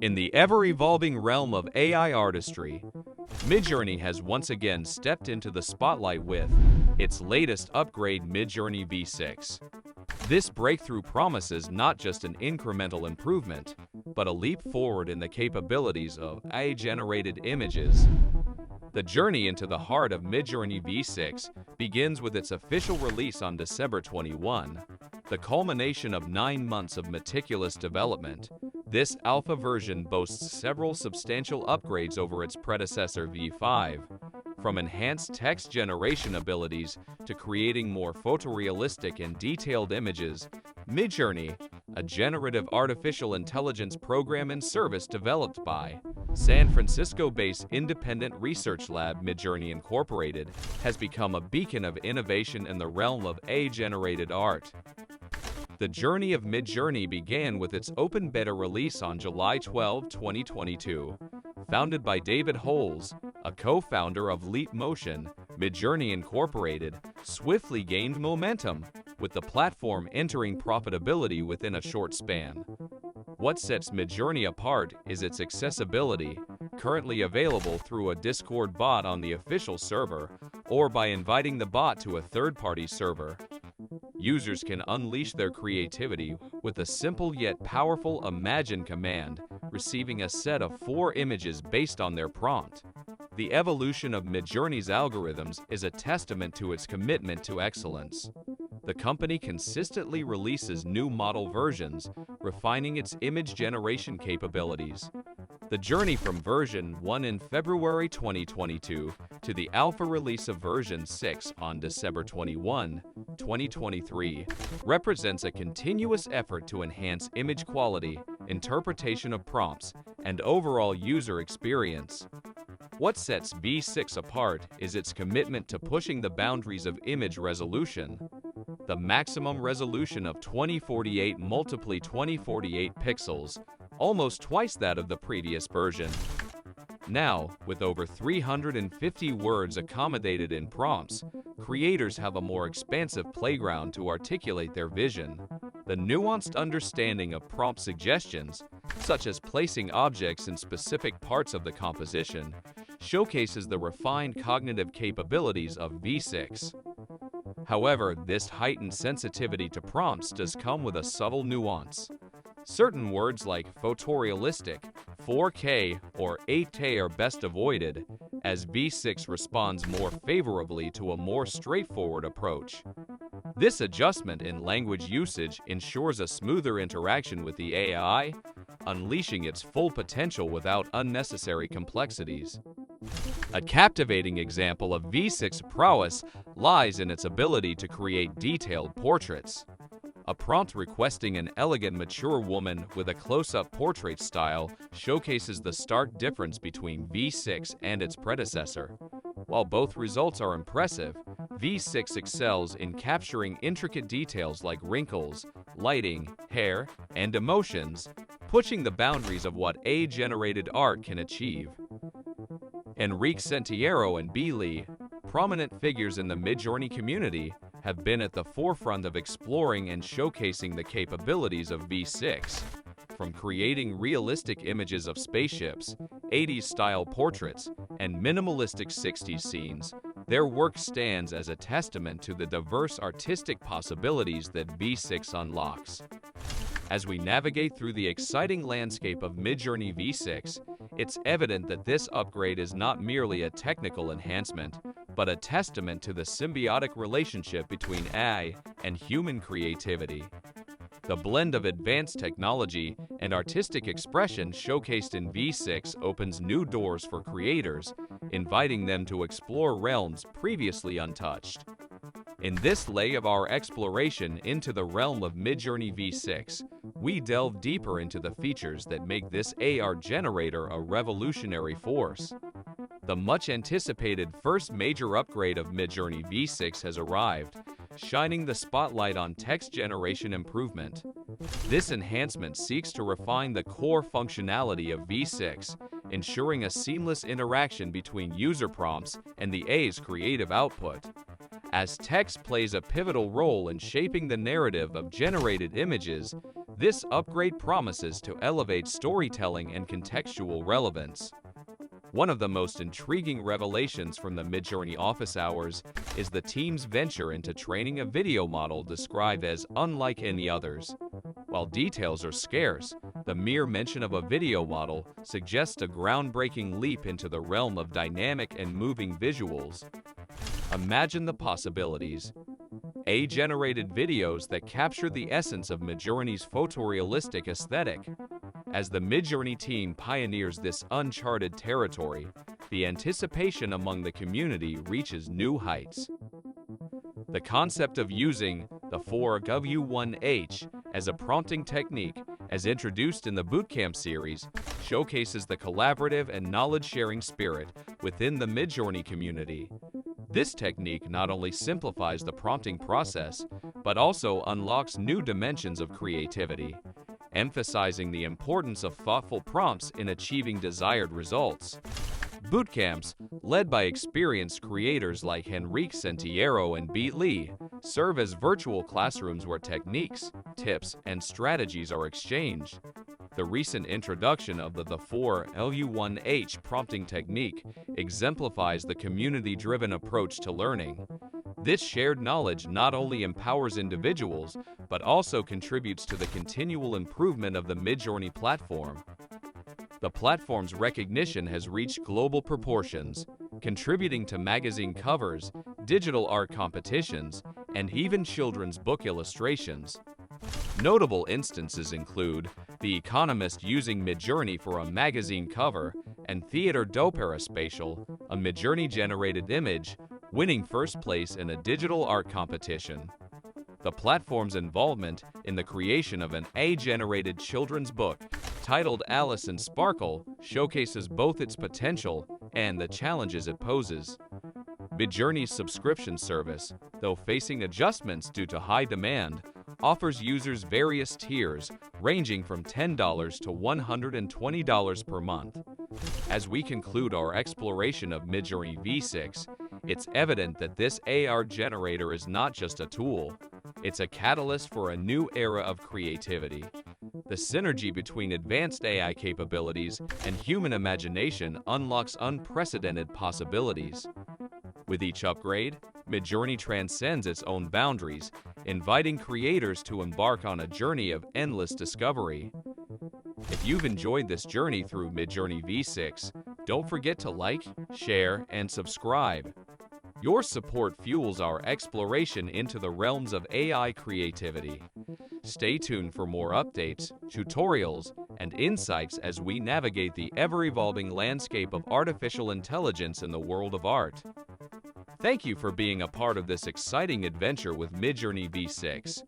In the ever-evolving realm of AI artistry, MidJourney has once again stepped into the spotlight with its latest upgrade, MidJourney V6. This breakthrough promises not just an incremental improvement, but a leap forward in the capabilities of AI-generated images. The journey into the heart of MidJourney V6 begins with its official release on December 21, the culmination of 9 months of meticulous development. This alpha version boasts several substantial upgrades over its predecessor V5, from enhanced text generation abilities to creating more photorealistic and detailed images. MidJourney, a generative artificial intelligence program and service developed by San Francisco-based independent research lab MidJourney Incorporated, has become a beacon of innovation in the realm of AI-generated art. The journey of MidJourney began with its open beta release on July 12, 2022. Founded by David Holes, a co-founder of Leap Motion, MidJourney Incorporated swiftly gained momentum, with the platform entering profitability within a short span. What sets MidJourney apart is its accessibility, currently available through a Discord bot on the official server or by inviting the bot to a third-party server. Users can unleash their creativity with a simple yet powerful Imagine command, receiving a set of 4 images based on their prompt. The evolution of MidJourney's algorithms is a testament to its commitment to excellence. The company consistently releases new model versions, refining its image generation capabilities. The journey from version 1 in February 2022 to the alpha release of version 6 on December 21, 2023, represents a continuous effort to enhance image quality, interpretation of prompts, and overall user experience. What sets V6 apart is its commitment to pushing the boundaries of image resolution. The maximum resolution of 2048 x 2048 pixels, almost twice that of the previous version. Now, with over 350 words accommodated in prompts, creators have a more expansive playground to articulate their vision. The nuanced understanding of prompt suggestions, such as placing objects in specific parts of the composition, showcases the refined cognitive capabilities of V6. However, this heightened sensitivity to prompts does come with a subtle nuance. Certain words like photorealistic, 4K, or 8K are best avoided, as V6 responds more favorably to a more straightforward approach. This adjustment in language usage ensures a smoother interaction with the AI, unleashing its full potential without unnecessary complexities. A captivating example of V6 prowess lies in its ability to create detailed portraits. A prompt requesting an elegant, mature woman with a close-up portrait style showcases the stark difference between V6 and its predecessor. While both results are impressive, V6 excels in capturing intricate details like wrinkles, lighting, hair, and emotions, pushing the boundaries of what AI-generated art can achieve. Enrique Sentiero and B. Lee, prominent figures in the MidJourney community, have been at the forefront of exploring and showcasing the capabilities of V6. From creating realistic images of spaceships, 80s-style portraits, and minimalistic 60s scenes, their work stands as a testament to the diverse artistic possibilities that V6 unlocks. As we navigate through the exciting landscape of MidJourney V6, it's evident that this upgrade is not merely a technical enhancement, but a testament to the symbiotic relationship between AI and human creativity. The blend of advanced technology and artistic expression showcased in V6 opens new doors for creators, inviting them to explore realms previously untouched. In this leg of our exploration into the realm of MidJourney V6, we delve deeper into the features that make this AR generator a revolutionary force. The much-anticipated first major upgrade of MidJourney V6 has arrived, shining the spotlight on text generation improvement. This enhancement seeks to refine the core functionality of V6, ensuring a seamless interaction between user prompts and the AI's creative output. As text plays a pivotal role in shaping the narrative of generated images, This upgrade promises to elevate storytelling and contextual relevance. One of the most intriguing revelations from the MidJourney office hours is the team's venture into training a video model described as unlike any others. While details are scarce, the mere mention of a video model suggests a groundbreaking leap into the realm of dynamic and moving visuals. Imagine the possibilities. AI-generated videos that capture the essence of MidJourney's photorealistic aesthetic. As the MidJourney team pioneers this uncharted territory, the anticipation among the community reaches new heights. The concept of using the 4GV1H as a prompting technique, as introduced in the Bootcamp series, showcases the collaborative and knowledge-sharing spirit within the MidJourney community. This technique not only simplifies the prompting process, but also unlocks new dimensions of creativity, emphasizing the importance of thoughtful prompts in achieving desired results. Bootcamps, led by experienced creators like Henrique Sentiero and Beat Lee, serve as virtual classrooms where techniques, tips, and strategies are exchanged. The recent introduction of the 4GV1H prompting technique exemplifies the community-driven approach to learning. This shared knowledge not only empowers individuals, but also contributes to the continual improvement of the MidJourney platform. The platform's recognition has reached global proportions, contributing to magazine covers, digital art competitions, and even children's book illustrations. Notable instances include The Economist using MidJourney for a magazine cover, and Theater Doperaspatial, a MidJourney-generated image, winning first place in a digital art competition. The platform's involvement in the creation of an AI-generated children's book titled Alice in Sparkle showcases both its potential and the challenges it poses. MidJourney's subscription service, though facing adjustments due to high demand, offers users various tiers ranging from $10 to $120 per month. As we conclude our exploration of MidJourney V6, it's evident that this AI generator is not just a tool, it's a catalyst for a new era of creativity. The synergy between advanced AI capabilities and human imagination unlocks unprecedented possibilities. With each upgrade, MidJourney transcends its own boundaries, inviting creators to embark on a journey of endless discovery. If you've enjoyed this journey through MidJourney V6, don't forget to like, share, and subscribe. Your support fuels our exploration into the realms of AI creativity. Stay tuned for more updates, tutorials, and insights as we navigate the ever-evolving landscape of artificial intelligence in the world of art. Thank you for being a part of this exciting adventure with MidJourney V6.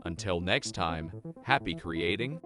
Until next time, happy creating!